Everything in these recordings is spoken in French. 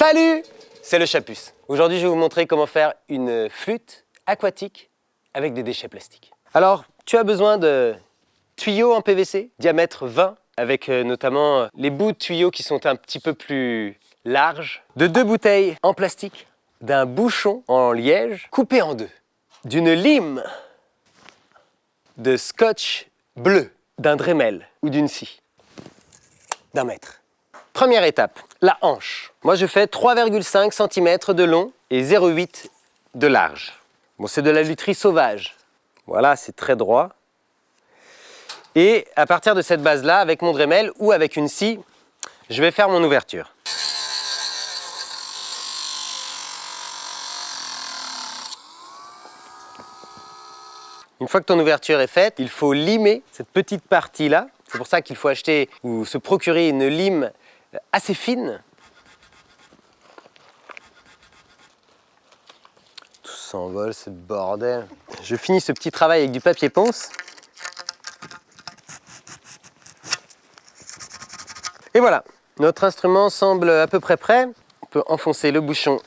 Salut, c'est le Chapus. Aujourd'hui, je vais vous montrer comment faire une flûte aquatique avec des déchets plastiques. Alors, tu as besoin de tuyaux en PVC, diamètre 20, avec notamment les bouts de tuyaux qui sont un petit peu plus larges, de 2 bouteilles en plastique, d'un bouchon en liège coupé en 2, d'une lime, de scotch bleu, d'un Dremel ou d'une scie, d'1 mètre. Première étape, la hanche. Moi, je fais 3,5 cm de long et 0,8 de large. Bon, c'est de la lutherie sauvage. Voilà, c'est très droit. Et à partir de cette base-là, avec mon Dremel ou avec une scie, je vais faire mon ouverture. Une fois que ton ouverture est faite, il faut limer cette petite partie-là. C'est pour ça qu'il faut acheter ou se procurer une lime assez fine. Tout s'envole, ce bordel. Je finis ce petit travail avec du papier ponce. Et voilà, notre instrument semble à peu près prêt. On peut enfoncer le bouchon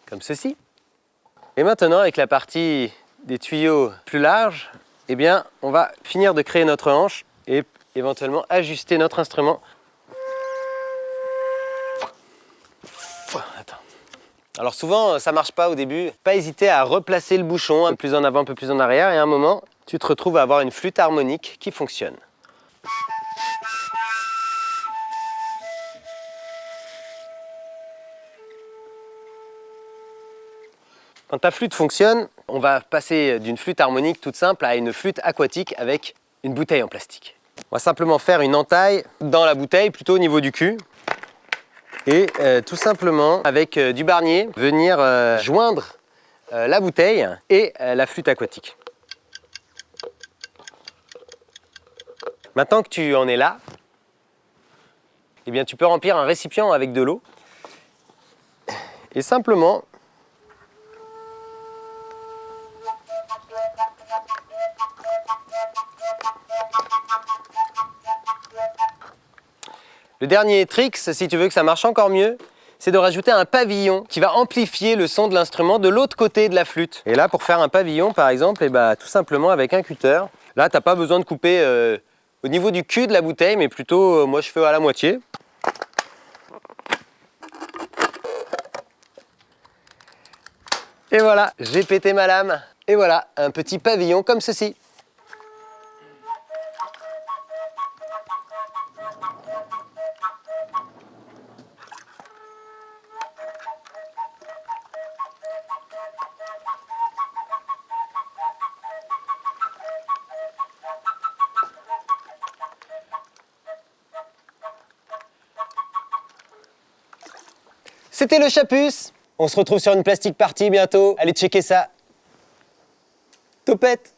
comme ceci. Et maintenant, avec la partie des tuyaux plus larges, eh bien, on va finir de créer notre hanche et éventuellement ajuster notre instrument. Attends. Alors souvent, ça marche pas au début. Pas hésiter à replacer le bouchon, un peu plus en avant, un peu plus en arrière, et à un moment, tu te retrouves à avoir une flûte harmonique qui fonctionne. Quand ta flûte fonctionne, on va passer d'une flûte harmonique toute simple à une flûte aquatique avec une bouteille en plastique. On va simplement faire une entaille dans la bouteille, plutôt au niveau du cul. Et tout simplement, avec du barnier, venir joindre la bouteille et la flûte aquatique. Maintenant que tu en es là, eh bien, tu peux remplir un récipient avec de l'eau et simplement le dernier trick, si tu veux que ça marche encore mieux, c'est de rajouter un pavillon qui va amplifier le son de l'instrument de l'autre côté de la flûte. Et là, pour faire un pavillon, par exemple, eh ben, tout simplement avec un cutter. Là, tu n'as pas besoin de couper au niveau du cul de la bouteille, mais plutôt, moi, je fais à la moitié. Et voilà, j'ai pété ma lame. Et voilà, un petit pavillon comme ceci. C'était le Chapus. On se retrouve sur une plastique party bientôt. Allez checker ça. Topette.